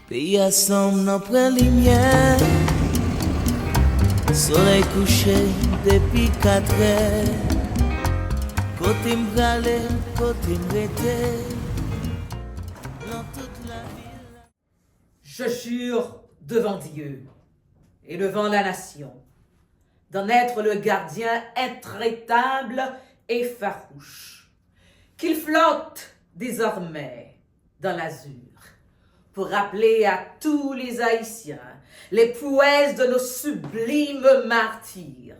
Pays ensemble après lumière, soleil couché depuis 4 heures. Côté m'bralé, côté m'rete, dans toute la ville. Je jure devant Dieu et devant la nation d'en être le gardien intraitable et farouche, qu'il flotte désormais dans l'azur pour rappeler à tous les Haïtiens les prouesses de nos sublimes martyrs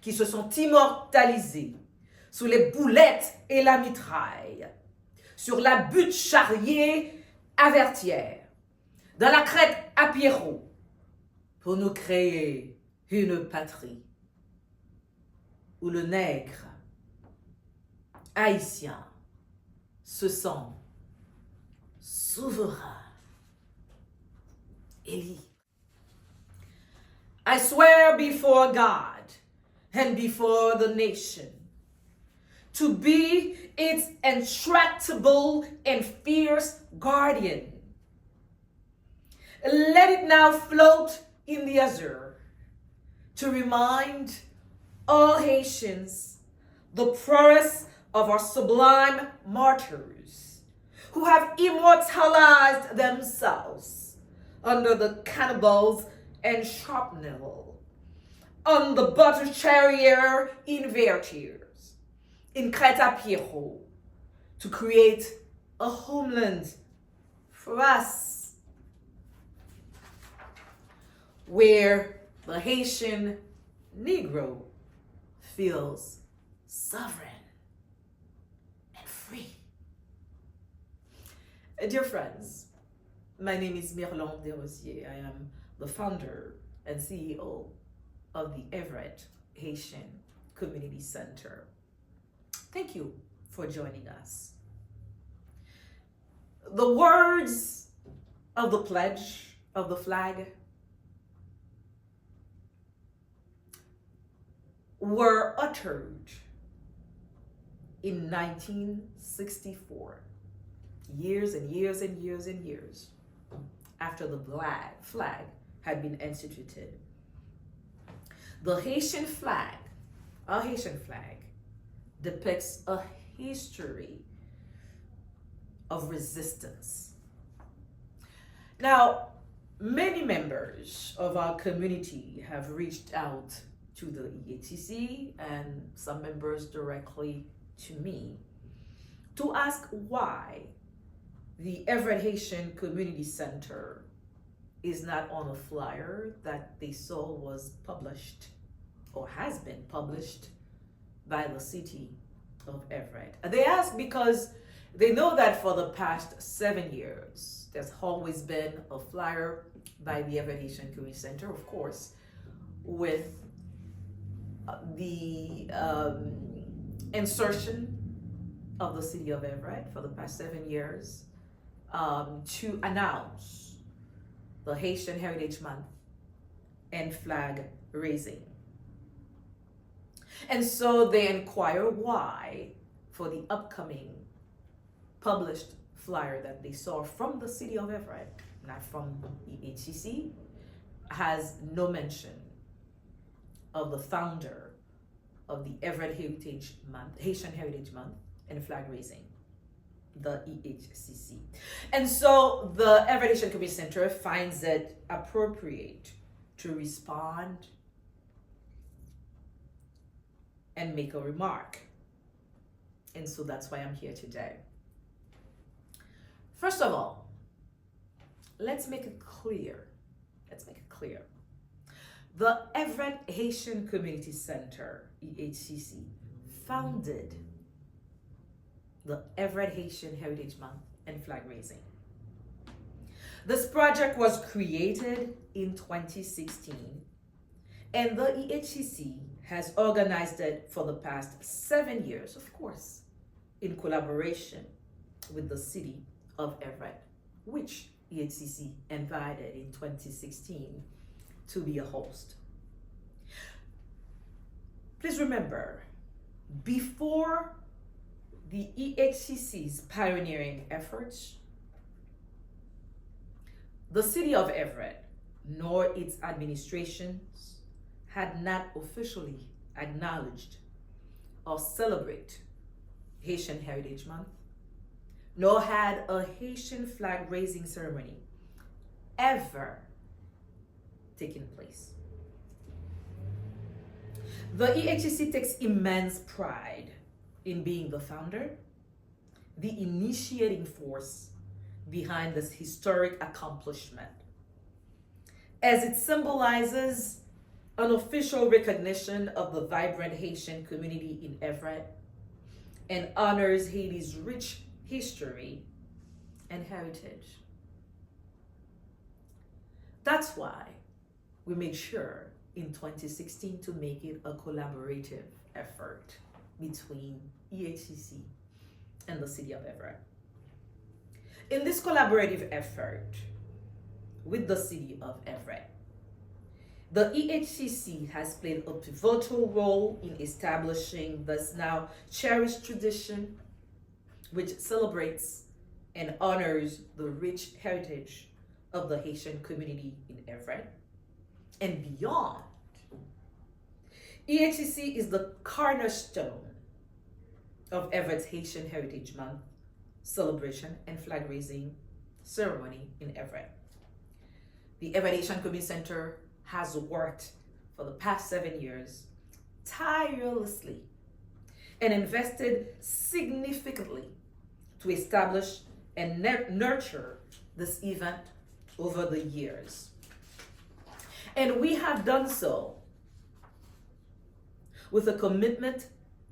qui se sont immortalisés sous les boulettes et la mitraille, sur la butte charriée à Vertières, dans la crête à Pierrot, pour nous créer une patrie où le nègre haïtien se sent souverain et libre. I swear before God and before the nation to be its intractable and fierce guardian. Let it now float in the azure to remind all Haitians the prowess of our sublime martyrs who have immortalized themselves under the cannibals and shrapnel, on the butter charrier in Vertiers, in Crête à Pierrot, to create a homeland for us, where the Haitian Negro feels sovereign and free. Dear friends, my name is Mirlon Desrosiers. I am the founder and CEO of the Everett Haitian Community Center. Thank you for joining us. The words of the pledge of the flag were uttered in 1964, years and years and years and years after the flag had been instituted. The Haitian flag, our Haitian flag, depicts a history of resistance. Now, many members of our community have reached out to the EHCC and some members directly to me to ask why the Everett Haitian Community Center is not on a flyer that they saw was published or has been published by the City of Everett. They ask because they know that for the past 7 years, there's always been a flyer by the Everett Haitian Community Center, of course, with the insertion of the City of Everett for the past 7 years to announce the Haitian Heritage Month and flag raising. And so they inquire why, for the upcoming published flyer that they saw from the City of Everett, not from EHCC, has no mention of the founder of the Everett Heritage Month, Haitian Heritage Month, and flag raising, the EHCC. And so the Everett Haitian Community Center finds it appropriate to respond and make a remark. And so that's why I'm here today. First of all, let's make it clear. The Everett Haitian Community Center, EHCC, founded the Everett Haitian Heritage Month and flag raising. This project was created in 2016, and the EHCC has organized it for the past 7 years, of course, in collaboration with the City of Everett, which EHCC invited in 2016 to be a host. Please remember, before the EHCC's pioneering efforts, the City of Everett nor its administrations had not officially acknowledged or celebrate Haitian Heritage Month, nor had a Haitian flag raising ceremony ever taken place. The EHCC takes immense pride in being the founder, the initiating force behind this historic accomplishment, as it symbolizes an official recognition of the vibrant Haitian community in Everett and honors Haiti's rich history and heritage. That's why we made sure in 2016 to make it a collaborative effort between EHCC and the City of Everett. In this collaborative effort with the City of Everett, the EHCC has played a pivotal role in establishing this now cherished tradition, which celebrates and honors the rich heritage of the Haitian community in Everett and beyond. EHCC is the cornerstone of Everett's Haitian Heritage Month celebration and flag raising ceremony in Everett. The Everett Haitian Community Center has worked for the past 7 years tirelessly and invested significantly to establish and nurture this event over the years. And we have done so with a commitment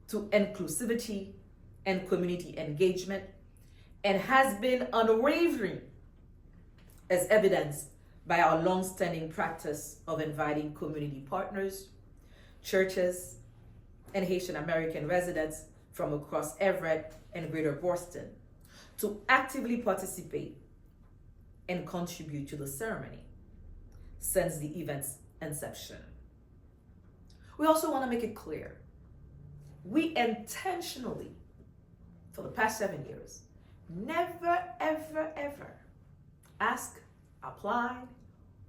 to inclusivity and community engagement, and has been unwavering, as evidenced by our long-standing practice of inviting community partners, churches, and Haitian American residents from across Everett and Greater Boston to actively participate and contribute to the ceremony since the event's inception. We also want to make it clear, we intentionally, for the past 7 years, never, ever, ever asked, applied,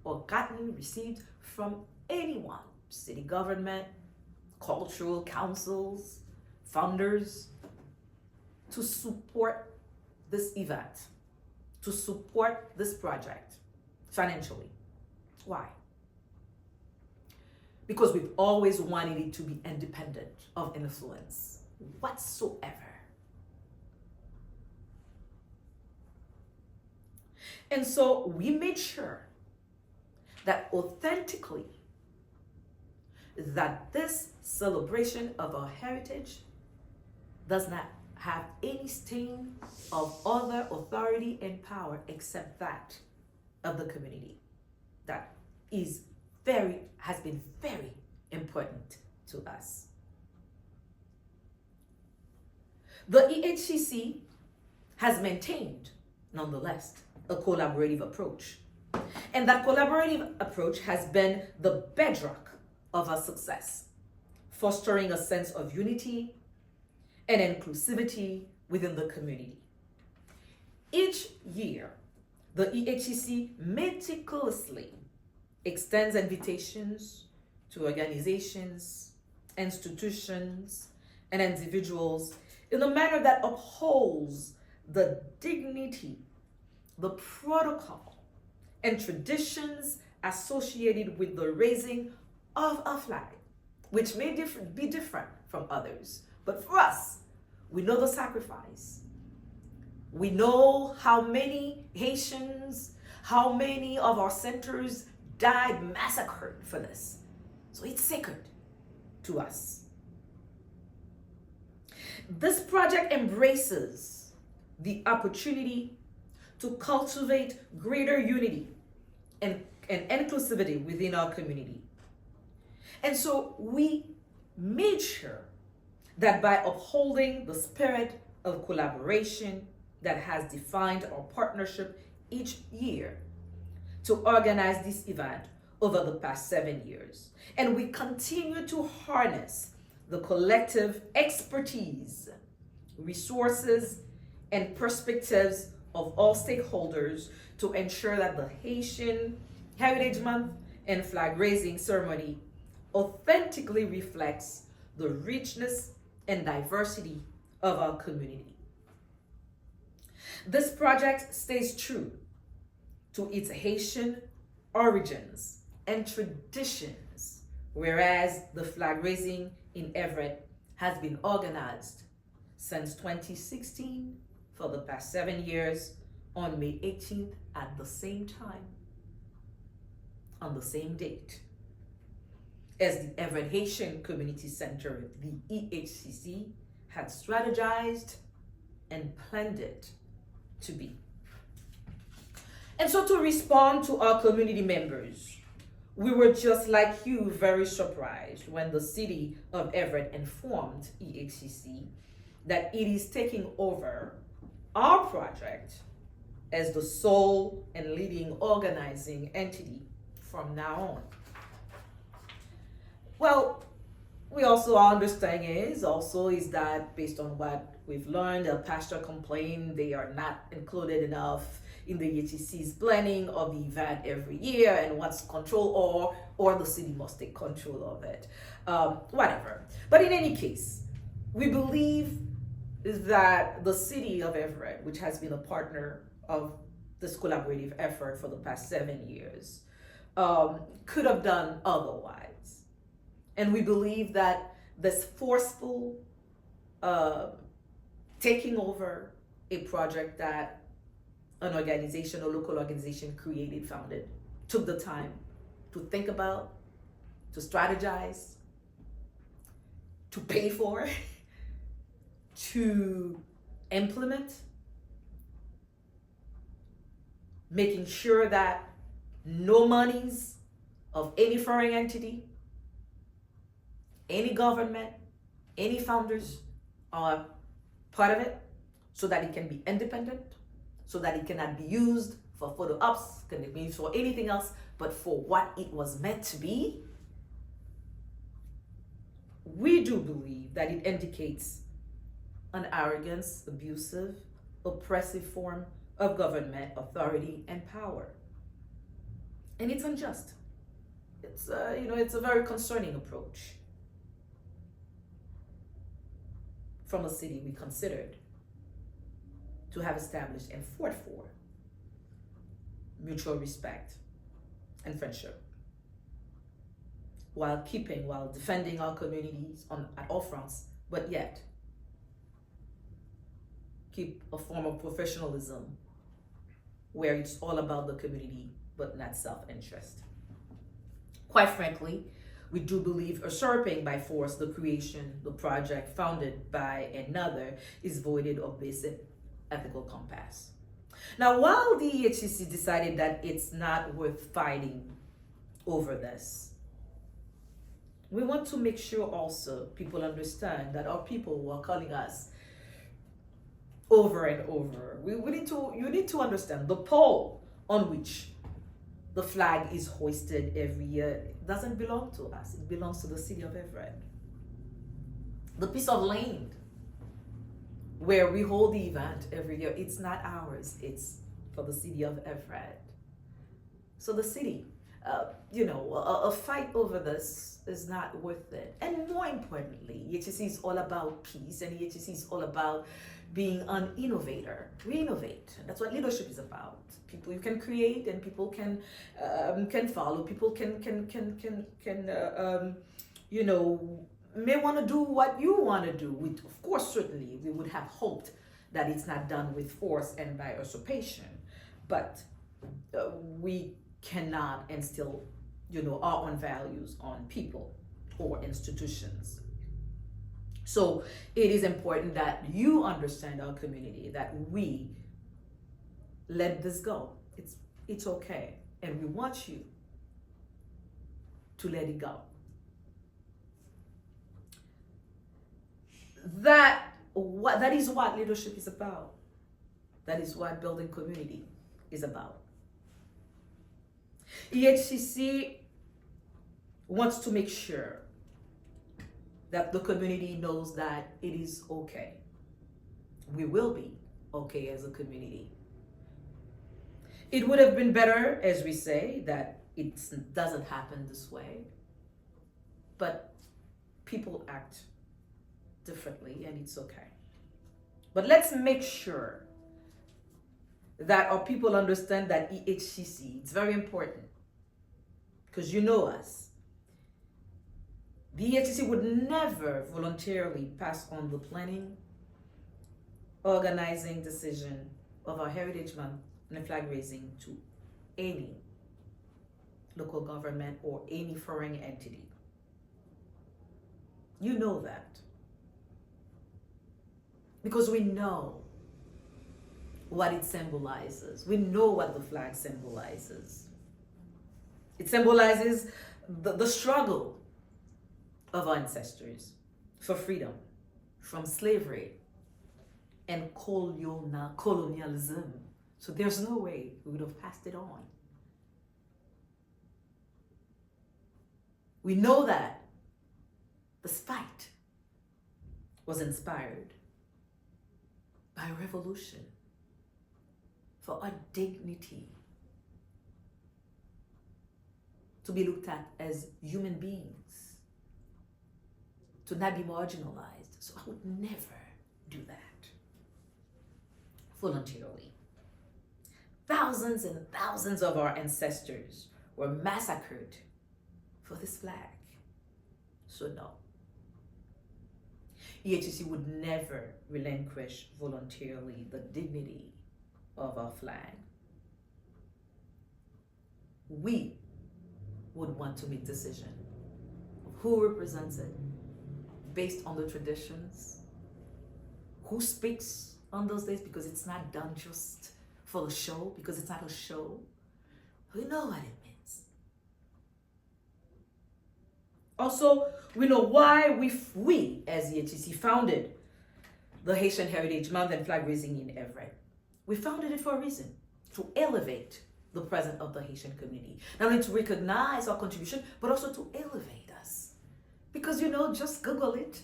or gotten received from anyone, city government, cultural councils, funders, to support this event, to support this project financially. Why? Because we've always wanted it to be independent of influence whatsoever. And so we made sure that authentically, that this celebration of our heritage does not have any stain of other authority and power except that of the community. That has been very important to us. The EHCC has maintained, nonetheless, a collaborative approach. And that collaborative approach has been the bedrock of our success, fostering a sense of unity and inclusivity within the community. Each year, the EHCC meticulously extends invitations to organizations, institutions, and individuals in a manner that upholds the dignity, the protocol, and traditions associated with the raising of a flag, which may be different from others. But for us, we know the sacrifice. We know how many Haitians, how many of our centers died massacred for this. So it's sacred to us. This project embraces the opportunity to cultivate greater unity and inclusivity within our community. And so we made sure that by upholding the spirit of collaboration that has defined our partnership each year to organize this event over the past 7 years. And we continue to harness the collective expertise, resources, and perspectives of all stakeholders to ensure that the Haitian Heritage Month and flag raising ceremony authentically reflects the richness and diversity of our community. This project stays true to its Haitian origins and traditions, whereas the flag raising in Everett has been organized since 2016 for the past 7 years on May 18th at the same time, on the same date, as the Everett Haitian Community Center, the EHCC, had strategized and planned it to be. And so to respond to our community members, we were just like you, very surprised when the City of Everett informed EHCC that it is taking over our project as the sole and leading organizing entity from now on. Well, our understanding is that based on what we've learned, El Pastor complained they are not included enough in the EHCC's planning of the event every year and wants control, or the city must take control of it. Whatever. But in any case, we believe that the City of Everett, which has been a partner of this collaborative effort for the past 7 years, could have done otherwise. And we believe that this forceful taking over a project that an organization, a local organization created, founded, took the time to think about, to strategize, to pay for, to implement, making sure that no monies of any foreign entity, any government, any founders are part of it, so that it can be independent, so that it cannot be used for photo ops, cannot be used for anything else but for what it was meant to be. We do believe that it indicates an arrogant, abusive, oppressive form of government authority and power. And it's unjust. It's a very concerning approach from a city we considered to have established and fought for mutual respect and friendship, while defending our communities at all fronts, but yet keep a form of professionalism where it's all about the community but not self-interest. Quite frankly, we do believe usurping by force the project founded by another is void of basic ethical compass. Now, while the EHCC decided that it's not worth fighting over this, we want to make sure also people understand that our people who are calling us over and over, you need to understand the pole on which the flag is hoisted every year doesn't belong to us. It belongs to the City of Everett. The piece of land where we hold the event every year, it's not ours, it's for the City of Everett. So the city, a fight over this is not worth it. And more importantly, EHCC is all about peace, and EHCC is all about being an innovator. We innovate. That's what leadership is about. People, you can create, and people can follow. People may want to do what you want to do. Of course, certainly, we would have hoped that it's not done with force and by usurpation, but we cannot instill, our own values on people or institutions. So it is important that you understand our community, that we let this go. It's okay, and we want you to let it go. That is what leadership is about. That is what building community is about. EHCC wants to make sure that the community knows that it is okay. We will be okay as a community. It would have been better, as we say, that it doesn't happen this way, but people act differently and it's okay. But let's make sure that our people understand that EHCC, it's very important, because you know us. The EHCC would never voluntarily pass on the planning, organizing decision of our Heritage Month and flag raising to any local government or any foreign entity. You know that. Because we know what it symbolizes. We know what the flag symbolizes. It symbolizes the struggle of our ancestors for freedom from slavery and colonialism. So there's no way we would have passed it on. We know that this fight was inspired by a revolution for our dignity, to be looked at as human beings, to not be marginalized. So I would never do that voluntarily. Thousands and thousands of our ancestors were massacred for this flag. So no. EHCC would never relinquish voluntarily the dignity of our flag. We would want to make decision of who represents it based on the traditions, who speaks on those days, because it's not done just for the show, because it's not a show. We know what it means. Also, we know why we as EHCC founded the Haitian Heritage Month and flag raising in Everett. We founded it for a reason, to elevate the presence of the Haitian community. Not only to recognize our contribution, but also to elevate us. Because just Google it.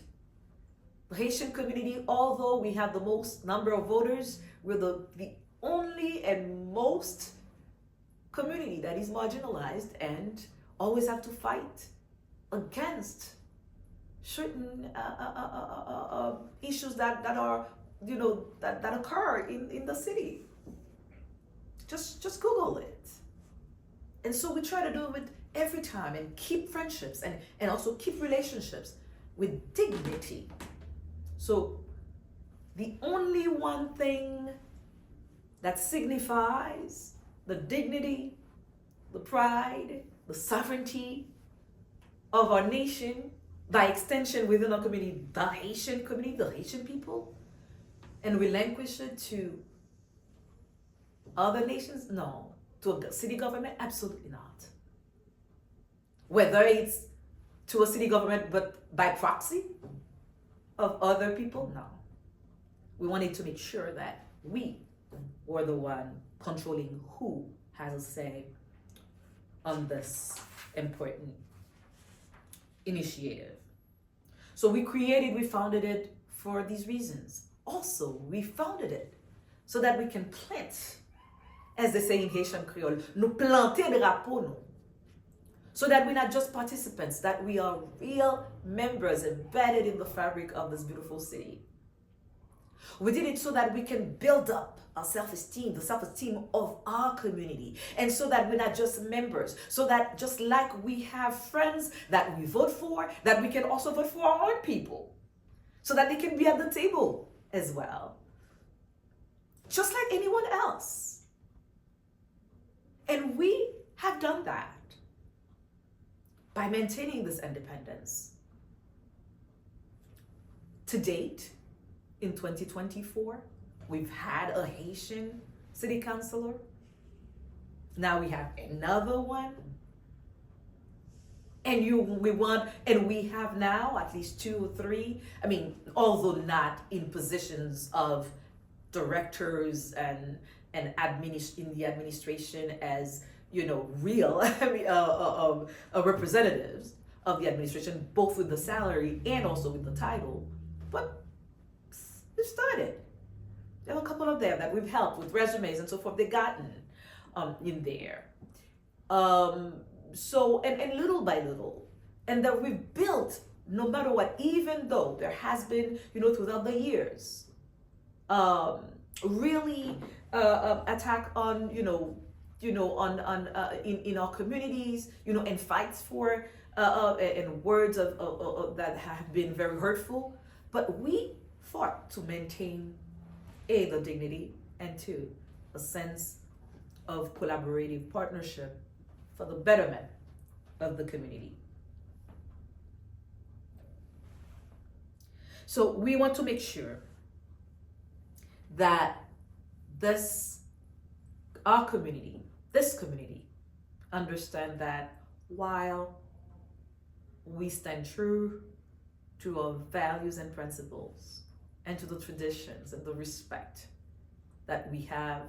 The Haitian community, although we have the most number of voters, we're the only and most community that is marginalized and always have to fight against certain issues that are that occur in the city. Just Google it. And so we try to do it every time and keep friendships and also keep relationships with dignity. So the only one thing that signifies the dignity, the pride, the sovereignty of our nation, by extension within our community, the Haitian community, the Haitian people, and relinquish it to other nations? No. To a city government? Absolutely not. Whether it's to a city government but by proxy of other people? No. We wanted to make sure that we were the one controlling who has a say on this important initiative. So we founded it for these reasons. Also, we founded it so that we can plant, as they say in Haitian Creole, nous planter drapeau nous. So that we're not just participants, that we are real members embedded in the fabric of this beautiful city. We did it so that we can build up our self-esteem, the self-esteem of our community. And so that we're not just members. So that just like we have friends that we vote for, that we can also vote for our own people. So that they can be at the table as well. Just like anyone else. And we have done that by maintaining this independence. To date, in 2024, we've had a Haitian city councilor. Now we have another one. And we have now at least 2 or 3, although not in positions of directors and and in the administration as, real representatives of the administration, both with the salary and also with the title. But we've started. There are a couple of them that we've helped with resumes and so forth. They've gotten in there. So, and little by little, and that we've built, no matter what, even though there has been, throughout the years, really attack on, in our communities, and fights for, and words of that have been very hurtful. But we fought to maintain, A, the dignity, and two, a sense of collaborative partnership for the betterment of the community. So we want to make sure that this community understand that while we stand true to our values and principles and to the traditions and the respect that we have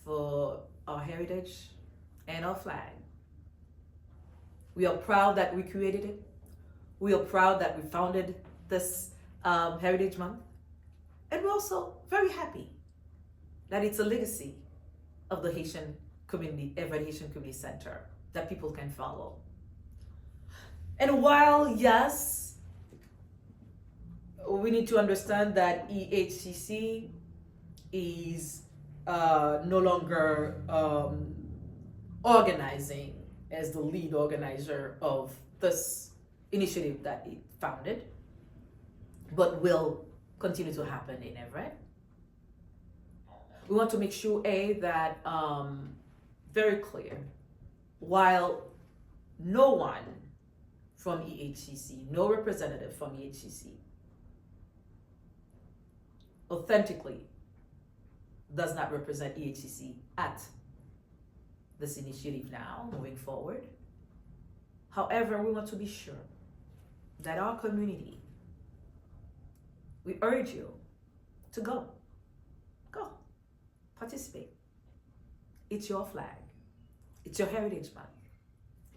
for our heritage and our flag. We are proud that we created it. We are proud that we founded this Heritage Month. And we're also very happy that it's a legacy of the Haitian community, Everett Haitian Community Center, that people can follow. And while, yes, we need to understand that EHCC is no longer organizing as the lead organizer of this initiative that it founded, but will continue to happen in Everett. We want to make sure, A, that very clear, while no one from EHCC, no representative from EHCC authentically does not represent EHCC at this initiative now, moving forward. However, we want to be sure that our community, we urge you to go, participate. It's your flag, it's your Heritage Month,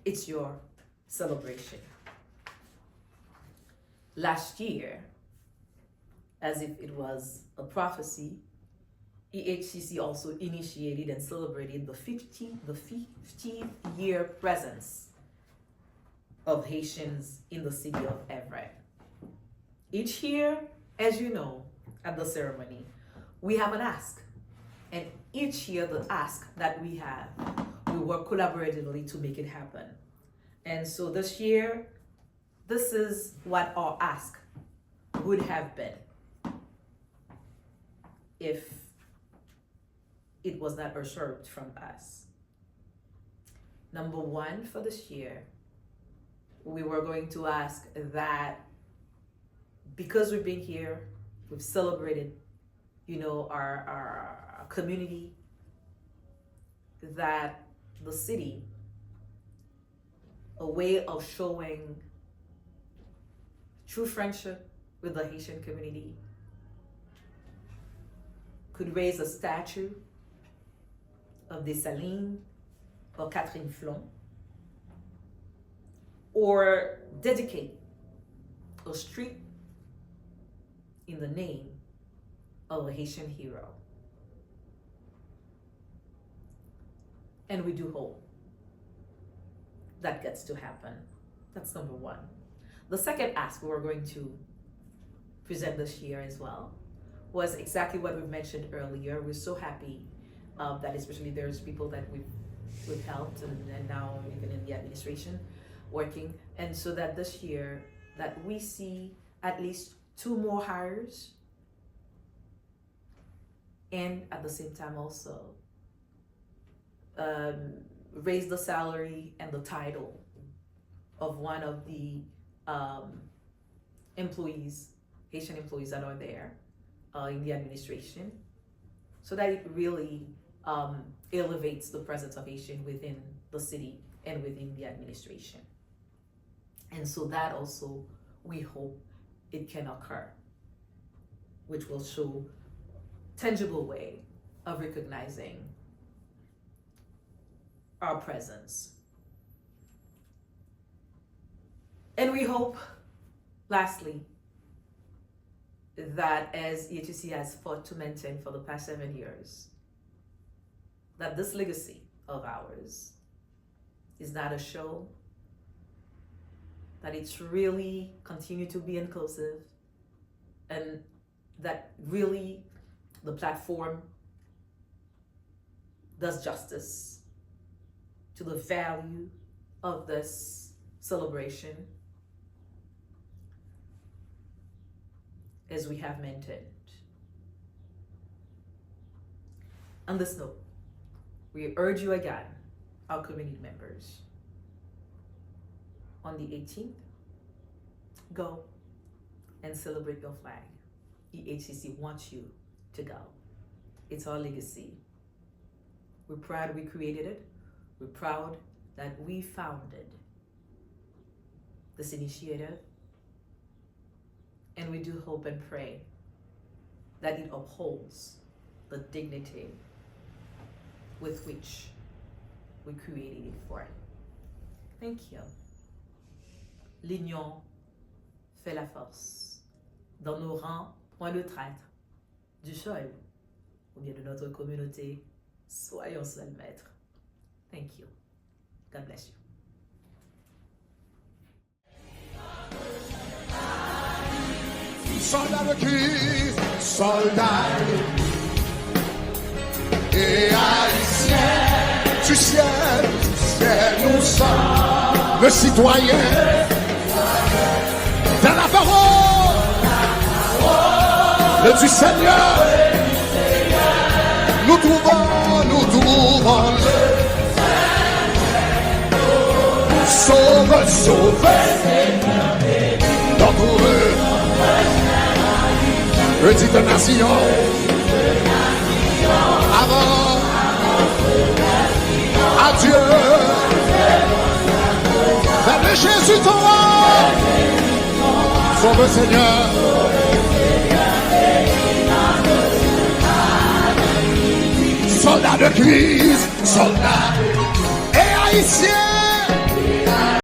it's your celebration. Last year, as if it was a prophecy, EHCC also initiated and celebrated the 50th year presence of Haitians in the city of Everett. Each year, as you know, at the ceremony, we have an ask. And each year, the ask that we have, we work collaboratively to make it happen. And so this year, this is what our ask would have been if it was not usurped from us. Number one, for this year, we were going to ask that because we've been here, we've celebrated, our community, that the city, a way of showing true friendship with the Haitian community, could raise a statue of Dessalines or Catherine Flon, or dedicate a street in the name of a Haitian hero. And we do hope that gets to happen. That's number one. The second ask we were going to present this year as well was exactly what we've mentioned earlier. We're so happy that especially there's people that we've helped and now even in the administration working. And so that this year that we see at least 2 more hires, and at the same time also raise the salary and the title of one of the employees, Haitian employees that are there in the administration, so that it really elevates the presence of Haitian within the city and within the administration. And so that also, we hope it can occur, which will show tangible way of recognizing our presence. And we hope, lastly, that as EHCC has fought to maintain for the past 7 years, that this legacy of ours is not a show, that it's really continue to be inclusive, and that really the platform does justice to the value of this celebration as we have maintained. On this note, we urge you again, our community members, on the 18th, go and celebrate your flag. EHCC wants you to go. It's our legacy. We're proud we created it. We're proud that we founded this initiative. And we do hope and pray that it upholds the dignity with which we created it for. Thank you. L'union fait la force. Dans nos rangs, point de traître. Du seul, ou bien de notre communauté, soyons seuls maîtres. Thank you. God bless you. Soldat de Christ, soldat et haïtien, du ciel, nous sommes le citoyen de la parole du Seigneur. Nous trouvons sauve, d'entre eux, petite nation, avant, adieu, vers Jésus ton roi, sauve Seigneur. Soldat de Christ, soldat et haïtien.